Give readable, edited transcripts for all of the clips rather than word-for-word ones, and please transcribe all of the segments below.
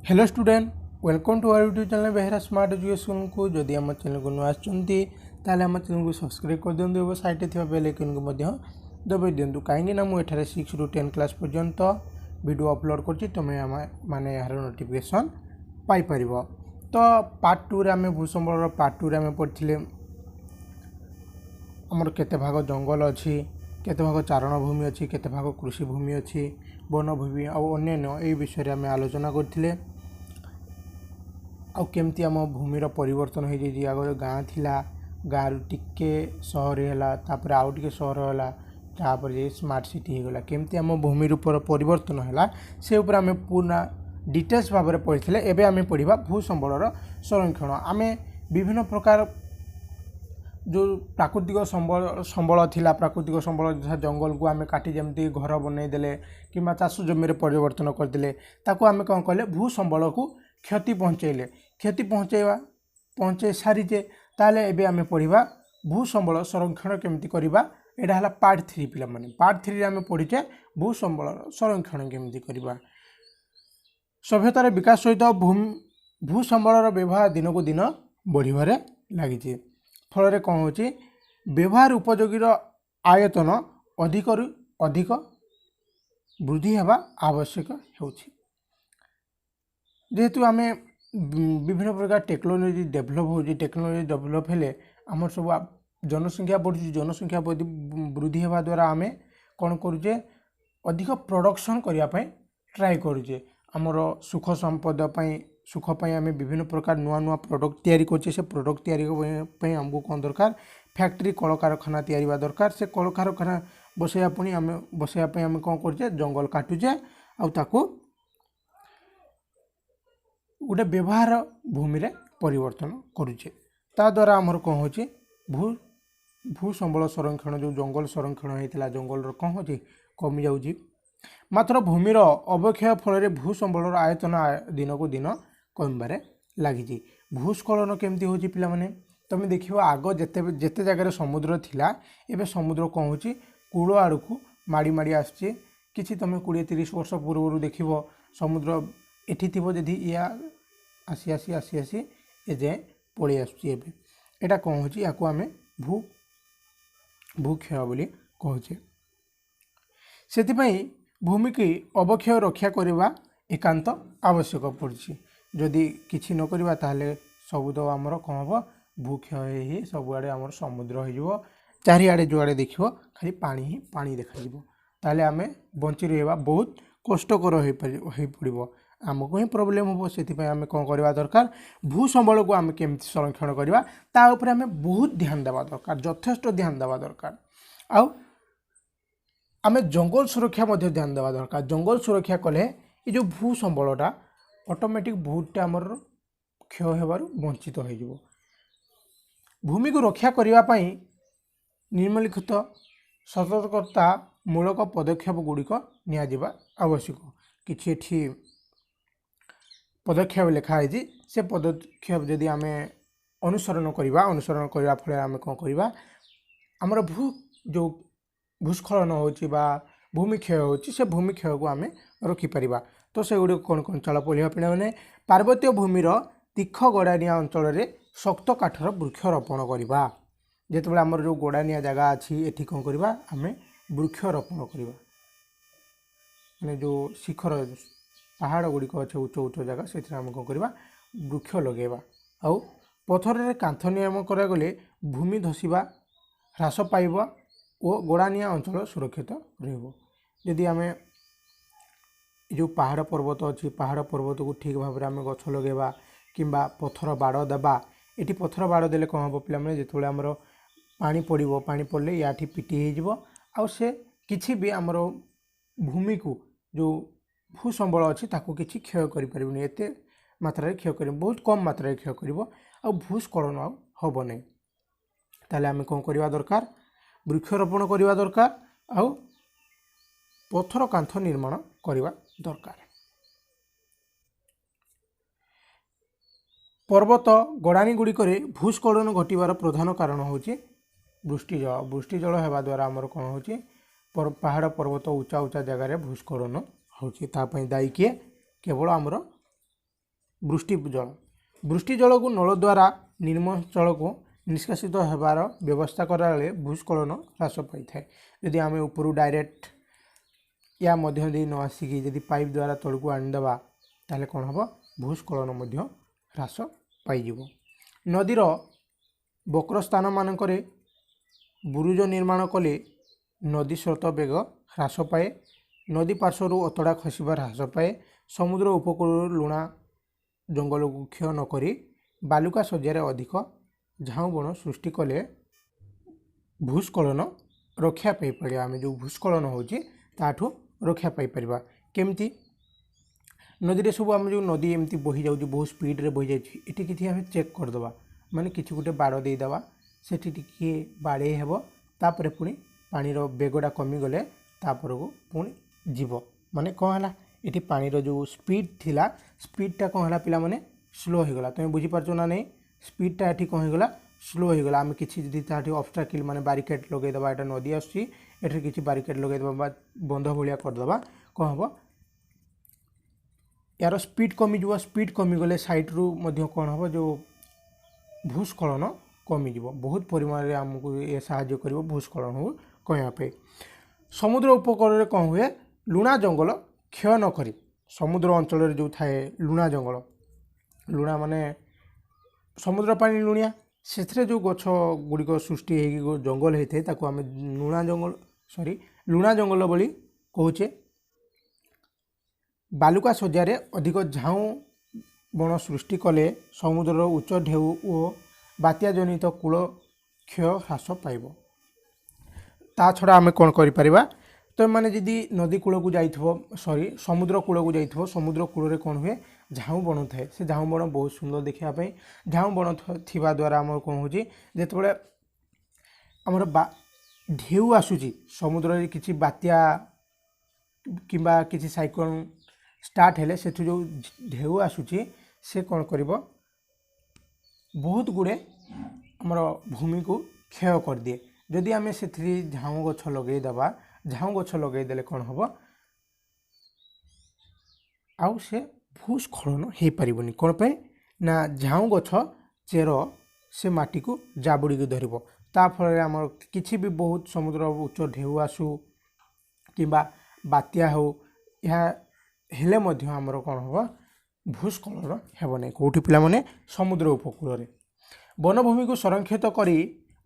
Hello student welcome to our YouTube channel Behera smart education को जदि आम चैनल को नुआ आसमें आम चैनल को सब्सक्राइब कर दिखाँ और साइड थी बेल आइकन को दबाई दिंतु कहीं 6 ରୁ 10 क्लास पर्यंत वीडियो अपलोड कर माने यार नोटिफिकेशन पाइपर। तो पार्ट 2 रे आम भूसंबल पार्ट 2 रे आम पढ़ते आमर केते भाग जंगल अच्छी केते भाग चारण भूमि अच्छी केते भाग कृषि भूमि अच्छी वनभूमि और अन्य ये विषय आम आलोचना करथिले। आउ केमती आम भूमिर परिवर्तन हो जाए आगे गाँ थिला गाँ रु टिके सहर है तापर आउ टिके सहर है तापर स्मार्ट सिटी हो गला केमती आम भूमि ऊपर परिवर्तन है से ऊपर आम पूर्ण डिटेल्स भाव में पढ़ी एवं आम पढ़ा भूसंबलर संरक्षण। आम विभिन्न प्रकार जो प्राकृतिक संबल थिला प्राकृतिक संबल जंगल को आम काटी जमी घर बनईदे कि चाष जमी परिवर्तन करदे ताकू आम कौन कले भूसंबल को क्षति पहुँचेले क्षति पहुँचे सारीचे ताले एबे आम पढ़ा भूसंबल संरक्षण केमती करवा एटा है पार्ट 3 पिला माने पार्ट 3 रे आम पढ़ीचे भूसंबल संरक्षण केमती करवा। सभ्यतार विकास सहित भूसंबलर व्यवहार दिन को दिन बढ़िबारे लागिছে फल कौन हो व्यवहार उपयोगीर आयतन अधिक अधिक वृद्धि हेबा आवश्यक होछि जेहेतु आम विभिन्न प्रकार टेक्नोलोजी डेभलप हो टेक्नोलोजी डेभलप हेले आम सब जनसंख्या बढ़ुची जनसंख्या वृद्धि हेबा द्वारा आम कौन करुचे अधिक प्रोडक्शन करने ट्राए करुचे आमर सुख संपद सुख आम विभिन्न प्रकार नुआ नुआ प्रोडक्ट तैयारी करछे से प्रोडक्ट तैयारी आमको कौन दरकार फैक्ट्री कल कारखाना तैयारी दरकार से कल कारखाना बसैया पुणी आम बसैया आम कौन करछे जंगल काटुचे आउ ताको गोटे व्यवहार भूमि रे परिवर्तन करुचे ता द्वारा आमर कौन होची भूसंबल संरक्षण जो जंगल संरक्षण होता जंगल कौन हो कमी जाऊँगी मात्र भूमिर अवक्षय फल भूसंबलर आयतन दिन को दिन कमबारे लगी। भूस्खलन केमती हो पाने तुम देख आग जिते जगह समुद्र थिला एबे समुद्र कौन हो कूल आड़ को माड़ी माड़ी आसचे कि तुम 20-30 वर्ष पूर्व देख समुद्र एठी थी जदि या आसी आसी आसी आसी एजे पलि आसटा कौन हो या आम भूक्षय बोली कहे से भूमि की अवक्षय रक्षा करने एकांत आवश्यक पड़ी जदि किसी न करवा ताले सब तो आमर कौन हम भूक्षय ही सबुआड़े आमर समुद्र हो चारिआडे जुआड़े देख खाली पानी ही पानी देखा ताले आम बंची रहा बहुत कष्टकर हो पड़ो आमको ही प्रोब्लेम हम से आम कौन करवा दरकार भूसंबल को आम केमती संरक्षण करवा ता उपरे आम बहुत ध्यान देवा दरकार यथेष्ट ध्यान देवा दरकार आउ आम जंगल सुरक्षा ध्यान देवा दरकार जंगल सुरक्षा कले ये जो भूसंबलटा ऑटोमेटिक बहुतटा आमर क्षय होबार वंचित हो भूमि को रक्षा करने निम्नलिखित सतर्कता मूलक पदक्षेप गुड़िक निया आवश्यक कि पदक्षेप लिखाई से पदक्षेप जदि आम अनुसरण करने फल आम कौन करवा आमर जो भूस्खलन होची बा भूमि क्षय होची से भूमि क्षय को आम रखिपर। तो से गुड़ कौन कौन चल पढ़ा पिला मैंने पार्वत्य भूमिर तीख गड़ानिया अंचल में शक्त काठर वृक्षरोपण करवा जिते आमर जो गड़ानिया जगह अच्छी एठी कौन करवा आम वृक्षरोपण करवा मैंने जो शिखर पहाड़ गुड़िक अच्छे उच्च उच्च जगह से आम कौन करवा वृक्ष लगेवा आउ पथर कांथ नियम करागले भूमि धसीबा ह्रास पाइब और गड़ानिया अंचल सुरक्षित रही आम जो पहाड़ पर्वत अच्छी पहाड़ पर्वत को ठीक भाव में आम गछ लगेवा किंबा पथर बाड़ देवा ये पथर बाड़ देले कौन हम पे जो आमर पानी पड़ो पानी पड़े या पिटी हो से किसी भी आमर भूमि को जो भूसंबल अच्छी ताको किसी क्षय करें एत मात्रा क्षय कर बहुत कम मात्रा क्षय कर भूस्खलन हम नहीं ताले आम कौन करवा दरकार वृक्षरोपण करवा दरकार आउ पथर कांथ निर्माण करवा दरकार। पर्वत गड़ानी गुड़िक भूस्खलन घटवार प्रधान कारण हूँ वृष्टिजल वृष्टिजल होगा द्वारा आमर कौन हो पहाड़ पर्वत उच्चा उच्चा जगार भूस्खलन होची दायी किए केवल आमर वृष्टि जल वृष्टि जल को नल द्वारा निर्मल जल को निष्कासित होबार व्यवस्था कराले भूस्खलन ह्रास पाई थाए यदि आम ऊपर डायरेक्ट या मध्य दे न आसिकी यदि पाइप द्वारा तल को आनीदेवा ताले कौन हम भूस्खलन ह्रास पाइब नदीर बक्र स्थान मानक बुरुज निर्माण कले नदी स्रोत बेग ह्रास पाए नदी पार्श्वर अतड़ा खसबार ह्रास पाए समुद्र उपकूल लुणा जंगल को क्षय नक बालुका शज्यार अधिक झाऊ बण सृष्टि कले भूस्खलन रक्षा पाई आम जो भूस्खलन होठू रक्षा पाई केमती नदी सब आम जो नदी एमती बही जाऊँ बहुत स्पीड बही जाए किसी आम चेक करदे माने किसी गोटे बाड़ देदेवा से बाड़े हेब तापर पुणी पानीर बेगटा कमिगले तापर को पुणी जीव माने कौन है ये पानीर जो स्पीड थिला स्पीडटा कौन है पिला माने स्लो हो गला तुम बुझीपार ना नहीं स्पीडटा ये कौन होगा स्लो हो गला आम किसी ऑब्स्टाकल माने बारिकेड लगेदेवा यहाँ नदी आसूँ किसी बारिकेड लगेदेवा बंध भाया करदे कौन हम यार स्पीड कमिज स्पीड कमिगले सैड्रु कौन हम जो भूस्खलन कमिज बहुत परिमाण में आमको ये साहाय्य कर भूस्खलन को कहवाई समुद्र उपकूल कौन हुए लुणा जंगल क्षय न करी समुद्र अंचल जो थाए लुणा जंगल लुणा माने समुद्र पानी लुणिया से जो गछ गुड़िक सृष्टि हो जंगल होता है ताको आम लुणा जंगल बोली कहुचे बालुका शज्यार अधिक झाऊ बण सृष्टि कले समुद्र उच्च ढेउ और बात्या जनित कूल क्षय ह्रास पाइब ता छड़ा आम कौन कर तो मैंने जदि नदी कूल को जाइए समुद्र कूल को जाइए समुद्र कूल कौन हुए झाऊ बण थाए से झाऊ बण बहुत सुंदर देखापी झाऊ बण थी द्वारा आम कौन हो जिते आमर ढेउ आसूची समुद्र किसी बात्या किंबा किसी साइक्लोन स्टार्ट हेले से जो ढेउ आसूची से कौन कर बहुत गुड़े आमर भूमि को क्षय कर दिए जदि आम से झाऊ गछ लगेदेवा झाऊ गछ लगेदेले कौन हम आउ से भूस्खलन हो पारनि कौन पे ना झाऊ गछ चेर से माटी को जाबुड़ी धर ताफल आम किसी भी बहुत समुद्र उच्च ढेउ आसू कि बात्या हो यह हेले मध्य आमर कौन हम भूस्खलन हेब ना कौटी पिला समुद्र उपकूल वनभूमि को संरक्षित करी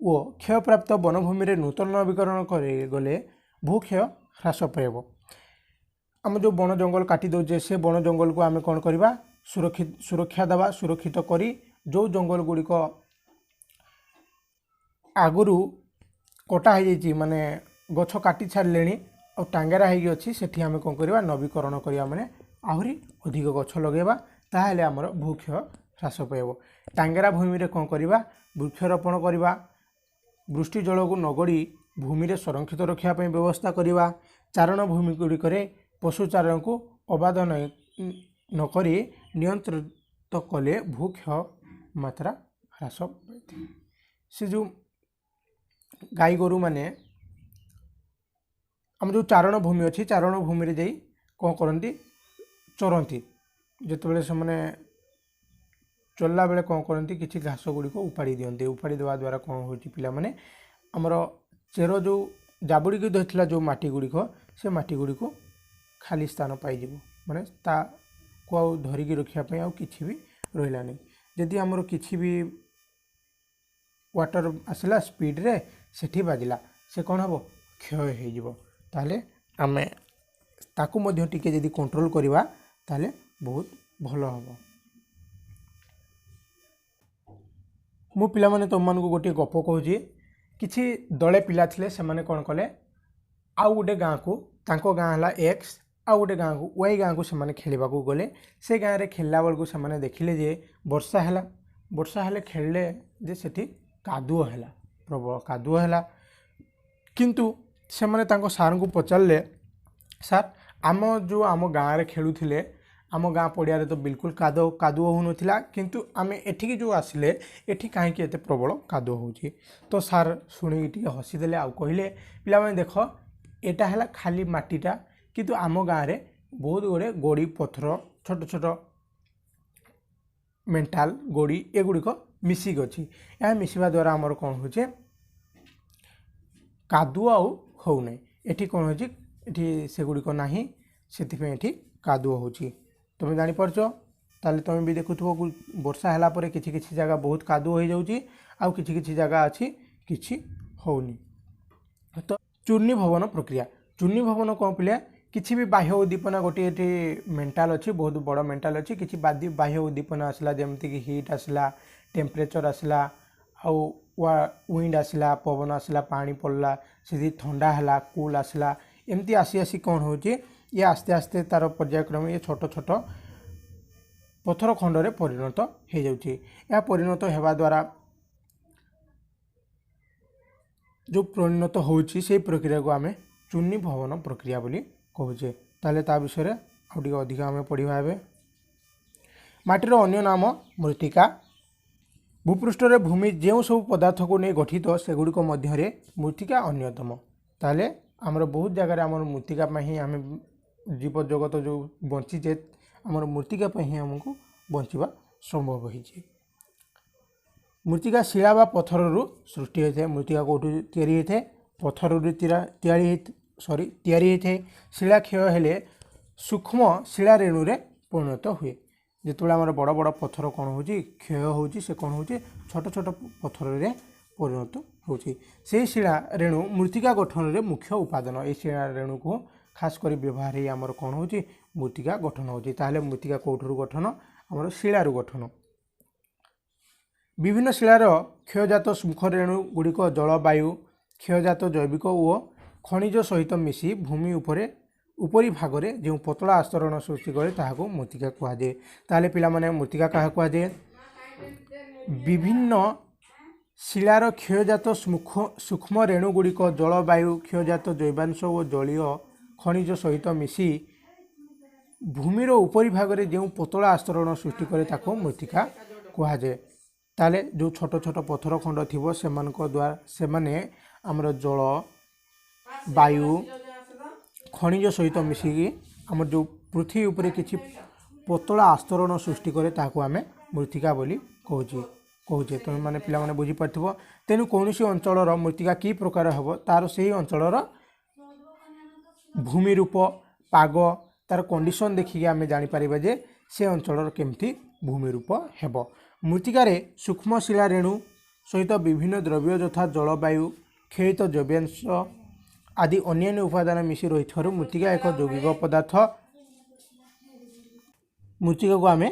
ओ क्षयप्राप्त वनभूमि रे नूतन नवीकरण गले भूक्षय ह्रास पाइब आम जो बण जंगल काटी दौचे से बण जंगल को आम कौन करवा सुरक्षा देवा सुरक्षित करी जो जंगल गुड़िक आगुरी कटा हो माने गछ काटी छाड़े और टांगेरा होगी सेठी आम कौन करवा नवीकरण करवा माने आहरी अधिक गछ लगेवा ताहले आमर भूक्षय ह्रास पाइब टांगेरा भूमि रे कौन करवा वृक्षरोपण करवा वृष्टि जल को नगड़ी भूमि रे संरक्षित रखापी व्यवस्था करवा चारण भूमि गुड़िक पशुचारण को अबाध नक नियंत्रित कले भूक्षय मात्रा ह्रास पाई से जो गाई गोरु माने आम जो चारण भूमि अच्छी चारण भूमि रे जाई कौन करती चरती जिते से मैंने चलला बेले कौन करती किसी घास गुड़िक उपाड़ी दिखते उपाड़ी देवा द्वारा कौन हो पाने आमर चेर जो जाबुड़ी की धरता जो माटी गुड़िक से माटी गुड़िक खाली स्थान पाइज माने को धरिकी रखापी आउ कि भी रहा नहीं जदि आमर किसी भी वाटर आसला स्पीड रे सेठी बाजिला से कौन हम क्षय हो ताले आमे ताकू मध्य टिके जदि कंट्रोल करवा ताले बहुत भल हम मु पिला माने तुम मान को गोटे गप कहूँ किछि दले पिला थिले से माने कौन कले आउ गोटे गाँ को तांको गाँ हला एक्स आउ गोटे गाँ को वाई गाँ को से माने खेलिबा को गले से गाँ रे खेलला बेल को से माने देखिले जे वर्षा हेले खेलले जे सेठी कादुओ हेला प्रबल कादुओ हेला किंतु से माने तांको सार को पचारले सार आम जो आम गाँव में खेलुले आम गाँ पड़िया तो बिल्कुल कादुओ हो नाला किंतु आम एठिकी जो आसिले एठी कहीं एते प्रबल कादुओ होची तो सार शुणी हसीदे आउ कहले पिला माने देख एटा है खाली माटीटा किंतु आम गाँव में बहुत गुड़े गोड़ी पथर छोट छोट मेंटाल गोड़ी एगुड़िक मिसिक अच्छी यह मिसवा द्वारा आमर कौन हो कादुआ होना ये कौन होटी सेगुड़िक ना से कादुआ हो तुम जापर ताले तुम भी देखुव वर्षा है किसी जगह बहुत कादुआ हो जाऊँगी आउ किसी जगह अच्छी किसी होनी तो चूर्णी भवन प्रक्रिया चूर्णी भवन कौन पिला किसी भी बाह्य उद्दीपना गोटे ये मेंटाल अच्छी बहुत बड़ मेंटाल अच्छी किसी बाह्य उद्दीपना आसला जमती कि हिट आसला टेम्परेचर आसला आउ विंड आसला पवन आसला पानी पड़ला से ठंडा है कूल आसला एमती आसी आसी कौन हो ये आस्ते आस्ते तार पर्यायक्रम ये छोट छोट पत्थर खंड में परिणत हो जाऊँगी यह परिणत होगा द्वारा जो परिणत होची से प्रक्रिया को आम चूर्णी भवन प्रक्रिया बोली कहूचे ताले ता विषय आउटे अधिक आम पढ़ा ए माटीर अन्य नाम मृत्तिका भूपृष्ठ रे भूमि जो सब पदार्थ को नहीं गठित सेगुड़िक मध्य मृत्तिका अन्यतम ताले आमर बहुत जगह आम मृत्तिका ही आम जीव जगत जो बंचीचे आमर मृत्तिका ही आमको बंचवा संभव होइए मृत्तिका शिला बा पत्थर सृष्टि होता है मृत्तिका कौटू या पत्थर तैयारी होता है शिला क्षय हेले सूक्ष्म शिला रेणु रे परिणत हुए जिते आम बड़ बड़ पत्थर कौन हो क्षय हो कौन हो छोट छोट पत्थर रे परिणत होती शिला रेणु मृत्तिका गठन रे मुख्य उपादान ये शिला रेणु को खास कर व्यवहार ही आमर कौन हो मृत्तिका गठन होता मृत्तिका कौटू गठन आमर शिलारू गठन विभिन्न शिलार क्षयजात सूक्ष्म रेणु गुड़िक जलवायु क्षयजात जैविक और खनिज सहित मिसी भूमि उपरी भाग में जो पतला आस्तरण सृष्टि करे ताहाको मृत्तिका कहुए ताले पिला माने मृत्तिका क्या कहुए विभिन्न शिलार क्षयजात सूक्ष्म रेणु गुड़िक जलवायु क्षयजात जैवांश और जलीय खनिज सहित मिसी भूमिर उपरी भाग में जो पतला आस्तरण सृष्टि करे ताको मृत्तिका कहुए ताले जो छोट छोट पत्थर खंड थी से द्वारा से आमर जल वायु खनिज सहित मिसिकी आम जो पृथ्वी उपरे किसी पतला आस्तरण सृष्टि करे ताको आमे मृत्तिका बोली कहूचे तुम मैंने पिला माने बुझी पार्थिव तेणु कौन अंचल मृत्तिका की प्रकार हम तार से अंचल भूमि रूप पाग तार कंडीशन देखिए आम जापर जे से अंचल केमती भूमि रूप हेब मृत्तिकार सूक्ष्म शिला रेणु सहित विभिन्न द्रव्य यथा जलवायु क्षयित जैवांश आदि अन्य उपादान मिसी रही मृत्तिका एक यौगिक पदार्थ मृत्तिका को आम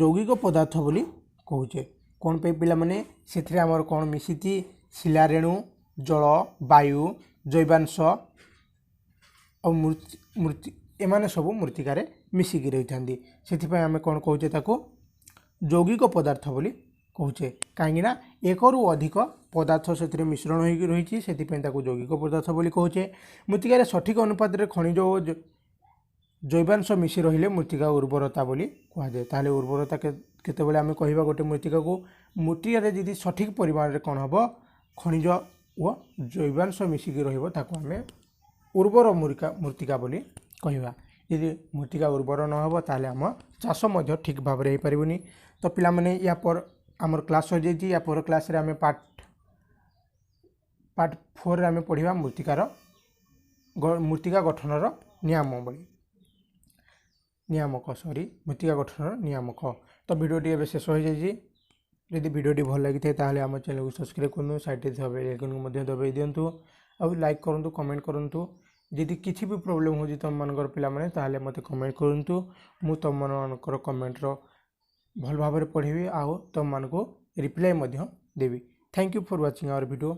यौगिक पदार्थ बोली कहूचे कौन पे पिला माने से आमर कौन मिसी शिला रेणु जल वायु जैवांश और एमाने सब मृत्तिकार मिसिकी रही था से आम कौन कहूचे ताको यौगिक पदार्थ बोली कहूचे कहीं एक रु अधिक पदार्थ से मिश्रण हो रही से यौगिक पदार्थ बोली कहूचे मृत्तिकार सठिक अनुपात में खनिज और जैवांश मिसी रहिले मृत्तिका उर्वरता बोली कहुए ताहले उर्वरता केतेबेले आमे कहिबा गोटे मृत्तिका को मृत्तिका जी सठिक परिमाण में कौन हम खनिज और जैवांश मिसिकी रहिबो ताको आमे उर्वर मृत्तिका बोली कहवा यदि मृत्तिका उर्वर न हो ताहले आम चाष मध्य ठीक भाव में हो पारिबनी तो पिला माने या पर आमर क्लास हो जाइए या पर क्लास रे आमे पार्ट 4 रे आमे पढ़िबा मृत्तिका गठनर नियामक मृत्तिका गठनर नियामक तो भिडियोटी एबे शेष हो जाइए यदि भिडियोटी भल लगी थाए ताहले आम चैनल को सब्सक्राइब करूँ साइड बेल आइकन को मध्य दबाई दिंतु और लाइक करूँ कमेंट करूँ यदि किसी भी प्रोब्लेम हो तुम मानकर पिला माने ताहले मते कमेंट करूँ मु तुम मानकर कमेंटर भल भाव में पढ़ी आउ तुम मानको रिप्लाई देवी। Thank you for watching our video.